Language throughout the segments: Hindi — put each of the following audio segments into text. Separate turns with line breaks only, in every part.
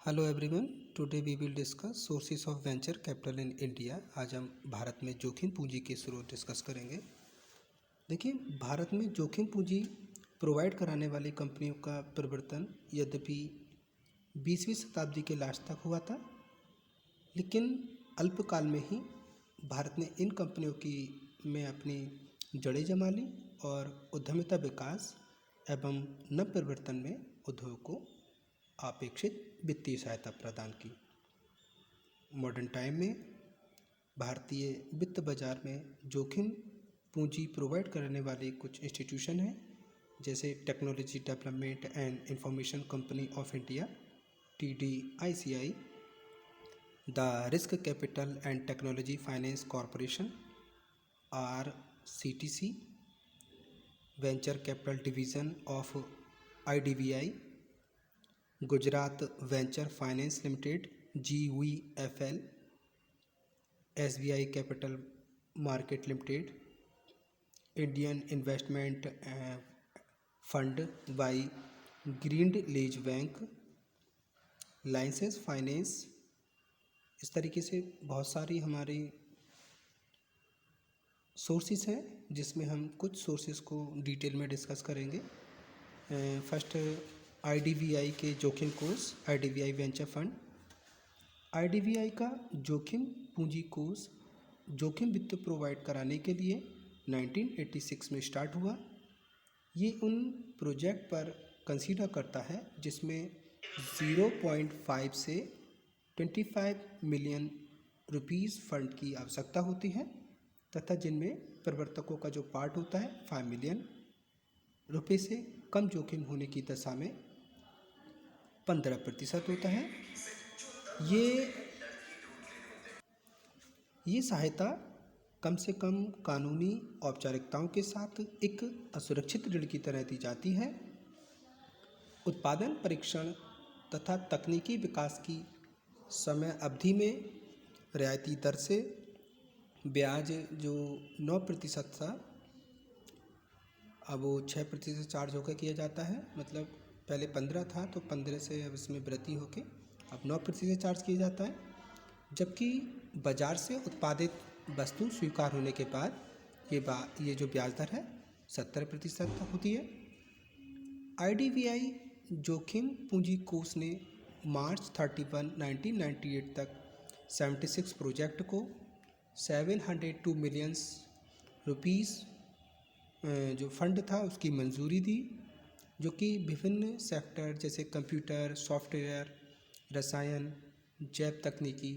Hello everyone, today we will discuss sources of venture capital in India. आज हम भारत में जोखिम पूंजी के स्रोत डिस्कस करेंगे। देखिए, भारत में जोखिम पूंजी प्रोवाइड कराने वाली कंपनियों का प्रवर्तन यद्यपि 20वीं शताब्दी के लास्ट तक हुआ था, लेकिन अल्पकाल में ही भारत ने इन कंपनियों की में अपनी जड़ें जमा ली और उद्यमिता विकास एवं नवप्रवर्तन में उद्योग को अपेक्षित वित्तीय सहायता प्रदान की। मॉडर्न टाइम में भारतीय वित्त बाजार में जोखिम पूंजी प्रोवाइड करने वाले कुछ इंस्टीट्यूशन हैं, जैसे technology development and information company of India TDICI, the risk capital and technology finance corporation RCTC, venture capital division of IDBI, Gujarat venture finance limited GVFL, SBI capital market limited, Indian investment fund by Grindlays bank, licence finance. इस तरीके से बहुत सारी हमारी सोर्सेस हैं, जिसमें हम कुछ सोर्सेस को डिटेल में डिस्कस करेंगे। फर्स्ट, IDBI के जोखिम कोष, IDBI वेंचर फंड। IDBI का जोखिम पूंजी कोष जोखिम वित्त प्रोवाइड कराने के लिए 1986 में स्टार्ट हुआ। ये उन प्रोजेक्ट पर कंसीडर करता है जिसमें 0.5 से 25 मिलियन रुपीज़ फंड की आवश्यकता होती है तथा जिनमें प्रवर्तकों का जो पार्ट होता है 5 मिलियन रुपये से कम जोखिम होने की दशा में 15% होता है। ये सहायता कम से कम कानूनी औपचारिकताओं के साथ एक असुरक्षित ऋण की तरह दी जाती है। उत्पादन परीक्षण तथा तकनीकी विकास की समय अवधि में रियायती दर से ब्याज जो 9% था, अब वो 6% चार्ज होकर किया जाता है। मतलब पहले 15 था तो 15 से अब इसमें वृद्धि होकर अब 9% चार्ज किया जाता है, जबकि बाजार से उत्पादित वस्तु स्वीकार होने के बाद ये जो ब्याज दर है 70% तक होती है। IDBI जोखिम पूंजी कोष ने मार्च 31, 1998 तक 76 प्रोजेक्ट को 702 मिलियन रुपीज़ जो फंड था उसकी मंजूरी दी, जो कि विभिन्न सेक्टर जैसे कंप्यूटर, सॉफ्टवेयर, रसायन, जैव तकनीकी,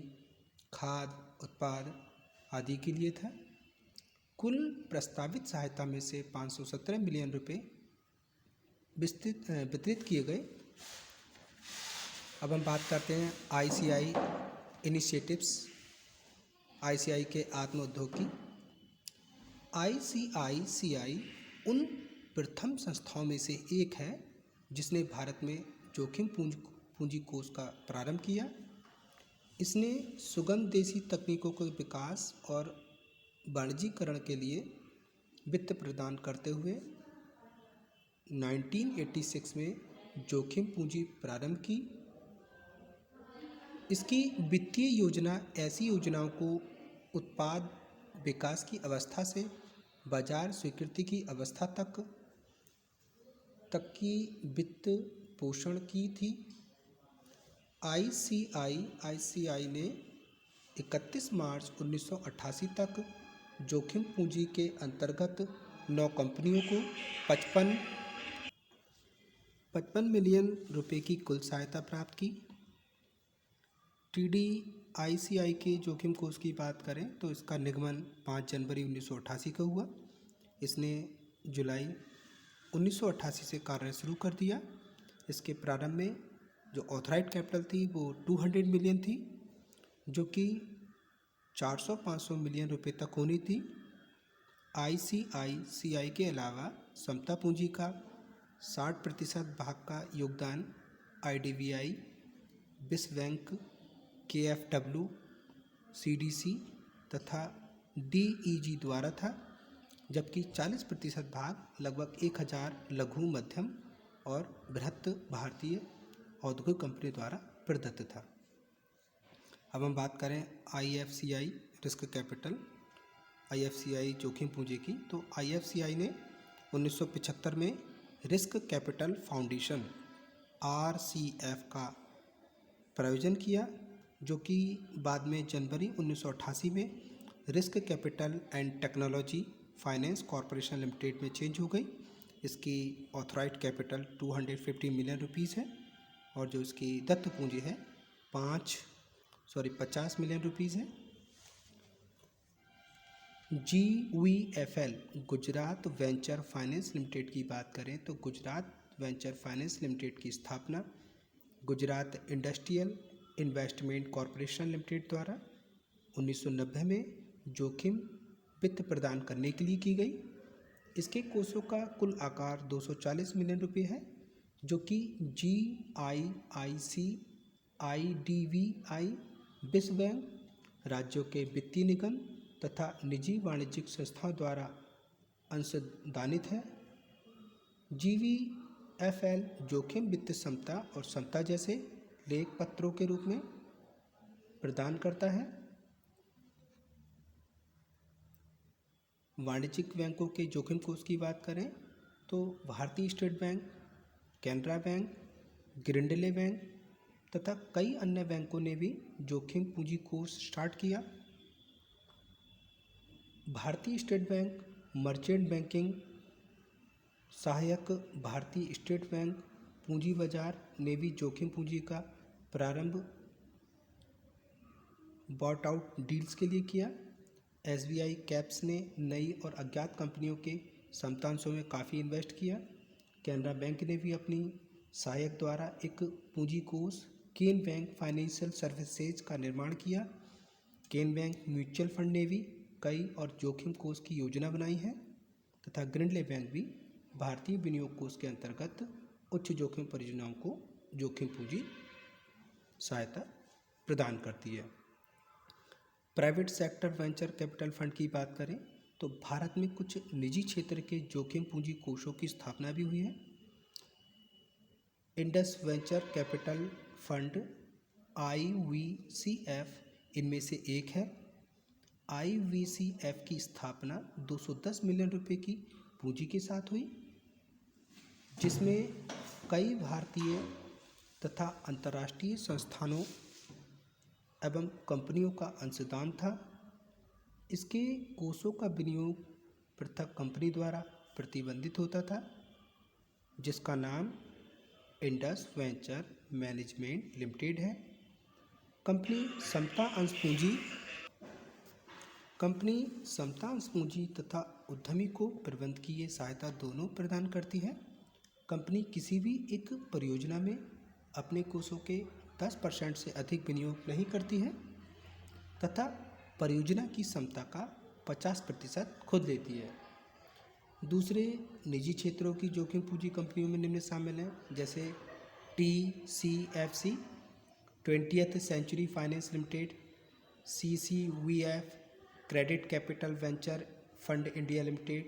खाद्य उत्पाद आदि के लिए था। कुल प्रस्तावित सहायता में से 517 मिलियन रुपए वितरित किए गए। अब हम बात करते हैं ICI इनिशिएटिव्स, ICI के आत्म उद्योग की। ICICI उन प्रथम संस्थाओं में से एक है जिसने भारत में जोखिम पूंजी कोष का प्रारंभ किया। इसने सुगम देशी तकनीकों के विकास और वाणिज्यीकरण के लिए वित्त प्रदान करते हुए 1986 में जोखिम पूंजी प्रारंभ की। इसकी वित्तीय योजना ऐसी योजनाओं को उत्पाद विकास की अवस्था से बाजार स्वीकृति की अवस्था तक की वित्त पोषण की थी। ICI ने 31 मार्च 1988 तक जोखिम पूंजी के अंतर्गत 9 कंपनियों को 55 मिलियन रुपए की कुल सहायता प्राप्त की। TDICI के जोखिम कोष की बात करें तो इसका निगमन 5 जनवरी 1988 को हुआ। इसने जुलाई 1988 से कार्य शुरू कर दिया। इसके प्रारंभ में जो ऑथराइज्ड कैपिटल थी वो 200 मिलियन थी, जो कि 400-500 मिलियन रुपए तक होनी थी। ICICI के अलावा समता पूंजी का 60% भाग का योगदान IDBI, विश्व बैंक, KFW, CDC तथा DEG द्वारा था, जबकि 40% भाग लगभग 1000 लघु, मध्यम और बृहत भारतीय औद्योगिक कंपनी द्वारा प्रदत्त था। अब हम बात करें IFCI रिस्क कैपिटल, IFCI जोखिम पूंजी की, तो IFCI ने 1975 में रिस्क कैपिटल फाउंडेशन RCF का प्रायोजन किया, जो कि बाद में जनवरी 1988 में risk capital and technology finance corporation limited में चेंज हो गई। इसकी ऑथराइज्ड कैपिटल 250 मिलियन रुपीज़ है और जो इसकी दत्त पूंजी है 50 मिलियन रुपीज़ है। GVFL Gujarat venture finance limited की बात करें तो गुजरात वेंचर फाइनेंस लिमिटेड की स्थापना Gujarat industrial investment corporation limited द्वारा 1990 में जोखिम वित्त प्रदान करने के लिए की गई। इसके कोषों का कुल आकार 240 मिलियन रुपये है, जो कि GIIC, IDBI, विश्व बैंक, राज्यों के वित्तीय निगम तथा निजी वाणिज्यिक संस्थाओं द्वारा अंशदानित है। GVFL जोखिम वित्त क्षमता और क्षमता जैसे लेख पत्रों के रूप में प्रदान करता है। वाणिज्यिक बैंकों के जोखिम कोष की बात करें तो Bharatiya state bank, Canara bank, Grindlays bank तथा कई अन्य बैंकों ने भी जोखिम पूंजी कोष स्टार्ट किया। भारतीय स्टेट बैंक मर्चेंट बैंकिंग सहायक भारतीय स्टेट बैंक पूंजी बाजार ने भी जोखिम पूंजी का प्रारंभ बॉट आउट डील्स के लिए किया। SBI कैप्स ने नई और अज्ञात कंपनियों के समतांशों में काफ़ी इन्वेस्ट किया। कैनरा बैंक ने भी अपनी सहायक द्वारा एक पूंजी कोष केन बैंक फाइनेंशियल सर्विसेज का निर्माण किया। केन बैंक म्यूचुअल फंड ने भी कई और जोखिम कोष की योजना बनाई है तथा ग्रिंडले बैंक भी भारतीय विनियोग कोष के अंतर्गत उच्च जोखिम परियोजनाओं को जोखिम पूंजी सहायता प्रदान करती है। Private sector venture capital fund की बात करें तो भारत में कुछ निजी क्षेत्र के जोखिम पूंजी कोषों की स्थापना भी हुई है। Indus venture capital fund IVCF इनमें से एक है। IVCF की स्थापना 210 मिलियन रुपए की पूंजी के साथ हुई, जिसमें कई भारतीय तथा अंतर्राष्ट्रीय संस्थानों एवं कंपनियों का अंशदान था। इसके कोषों का विनियोग पृथक कंपनी द्वारा प्रतिबंधित होता था, जिसका नाम इंडस वेंचर मैनेजमेंट लिमिटेड है। कंपनी समता अंश पूंजी तथा उद्यमी को प्रबंध की ये सहायता दोनों प्रदान करती है। कंपनी किसी भी एक परियोजना में अपने कोषों के 10% से अधिक विनियोग नहीं करती है तथा परियोजना की क्षमता का 50% खुद लेती है। दूसरे निजी क्षेत्रों की जोखिम पूंजी कंपनियों में निम्न शामिल हैं, जैसे TCFC 20th century finance limited, CCVF credit capital venture fund India limited,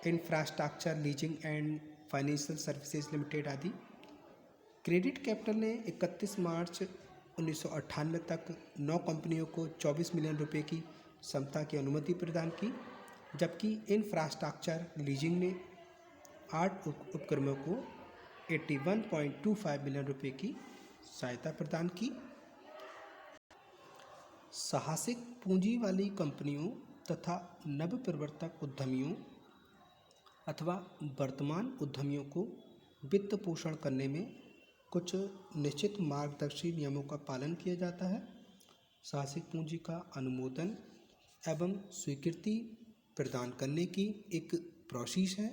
infrastructure leasing and financial services limited आदि। क्रेडिट कैपिटल ने 31 मार्च 1998 तक 9 कंपनियों को 24 मिलियन रुपए की क्षमता की अनुमति प्रदान की, जबकि इंफ्रास्ट्रक्चर लीजिंग ने 8 उपक्रमों को 81.25 मिलियन रुपए की सहायता प्रदान की। साहसिक पूंजी वाली कंपनियों तथा नवप्रवर्तक उद्यमियों अथवा वर्तमान उद्यमियों को वित्त पोषण करने में कुछ निश्चित मार्गदर्शी नियमों का पालन किया जाता है। साहसिक पूंजी का अनुमोदन एवं स्वीकृति प्रदान करने की एक प्रोसेस है,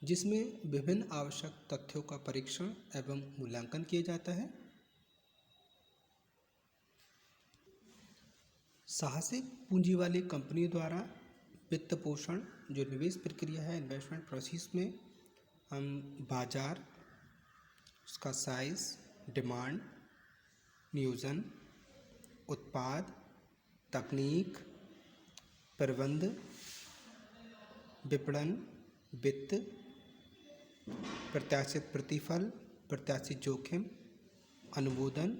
जिसमें विभिन्न आवश्यक तथ्यों का परीक्षण एवं मूल्यांकन किया जाता है। साहसिक पूंजी वाली कंपनी द्वारा वित्त पोषण जो निवेश प्रक्रिया है, इन्वेस्टमेंट प्रोसेस में हम बाजार, उसका साइज, डिमांड, नियोजन, उत्पाद, तकनीक, प्रबंध, विपणन, वित्त, प्रत्याशित प्रतिफल, प्रत्याशित जोखिम, अनुमोदन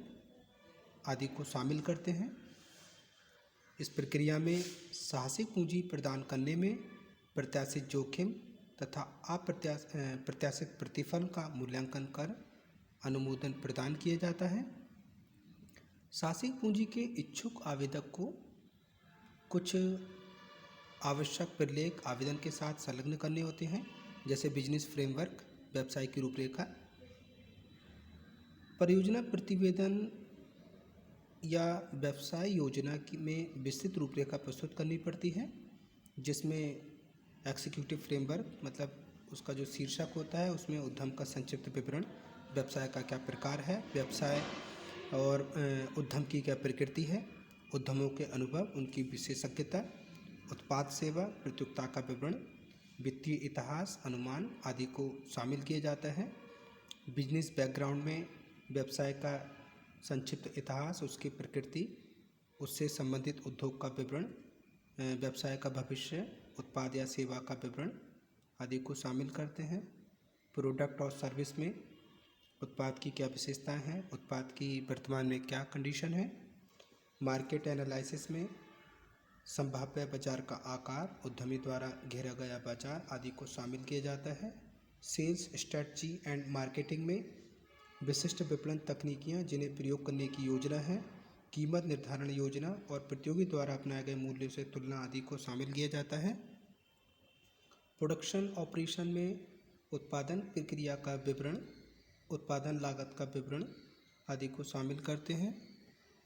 आदि को शामिल करते हैं। इस प्रक्रिया में साहसिक पूंजी प्रदान करने में प्रत्याशित जोखिम तथा अप्रत्याशित प्रतिफल का मूल्यांकन कर अनुमोदन प्रदान किया जाता है। साहसिक पूंजी के इच्छुक आवेदक को कुछ आवश्यक प्रलेख आवेदन के साथ संलग्न करने होते हैं, जैसे बिजनेस फ्रेमवर्क, व्यवसाय की रूपरेखा, परियोजना प्रतिवेदन या व्यवसाय योजना में विस्तृत रूपरेखा प्रस्तुत करनी पड़ती है, जिसमें एग्जीक्यूटिव फ्रेमवर्क मतलब उसका जो शीर्षक होता है उसमें उद्यम का संक्षिप्त विवरण, व्यवसाय का क्या प्रकार है, व्यवसाय और उद्यम की क्या प्रकृति है, उद्यमों के अनुभव, उनकी विशेषज्ञता, उत्पाद सेवा प्रतियोगिता का विवरण, वित्तीय इतिहास, अनुमान आदि को शामिल किया जाता है। बिजनेस बैकग्राउंड में व्यवसाय का संक्षिप्त इतिहास, उसकी प्रकृति, उससे संबंधित उद्योग का विवरण, व्यवसाय का भविष्य, उत्पाद या सेवा का विवरण आदि को शामिल करते हैं। प्रोडक्ट और सर्विस में उत्पाद की क्या विशेषताएं हैं, उत्पाद की वर्तमान में क्या कंडीशन है। मार्केट एनालिसिस में संभाव्य बाजार का आकार, उद्यमी द्वारा घेरा गया बाजार आदि को शामिल किया जाता है। सेल्स स्ट्रेटजी एंड मार्केटिंग में विशिष्ट विपणन तकनीकियाँ जिन्हें प्रयोग करने की योजना है, कीमत निर्धारण योजना और प्रतियोगी द्वारा अपनाए गए मूल्यों से तुलना आदि को शामिल किया जाता है। प्रोडक्शन ऑपरेशन में उत्पादन प्रक्रिया का विवरण, उत्पादन लागत का विवरण आदि को शामिल करते हैं।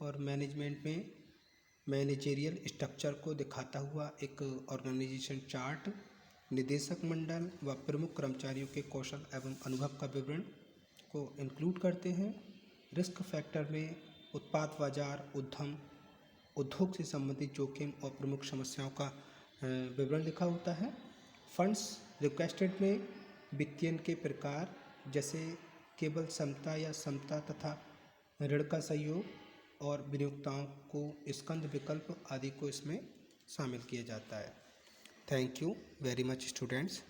और मैनेजमेंट में मैनेजेरियल स्ट्रक्चर को दिखाता हुआ एक ऑर्गेनाइजेशन चार्ट, निदेशक मंडल व प्रमुख कर्मचारियों के कौशल एवं अनुभव का विवरण को इंक्लूड करते हैं। रिस्क फैक्टर में उत्पाद बाजार, उद्योग से संबंधित जोखिम और प्रमुख समस्याओं का विवरण लिखा होता है। फंड्स रिक्वेस्टेड में वित्तीय के प्रकार, जैसे केवल समता या समता तथा ऋण का सहयोग और विनियोक्ताओं को स्कंद विकल्प आदि को इसमें शामिल किया जाता है। Thank you very much students.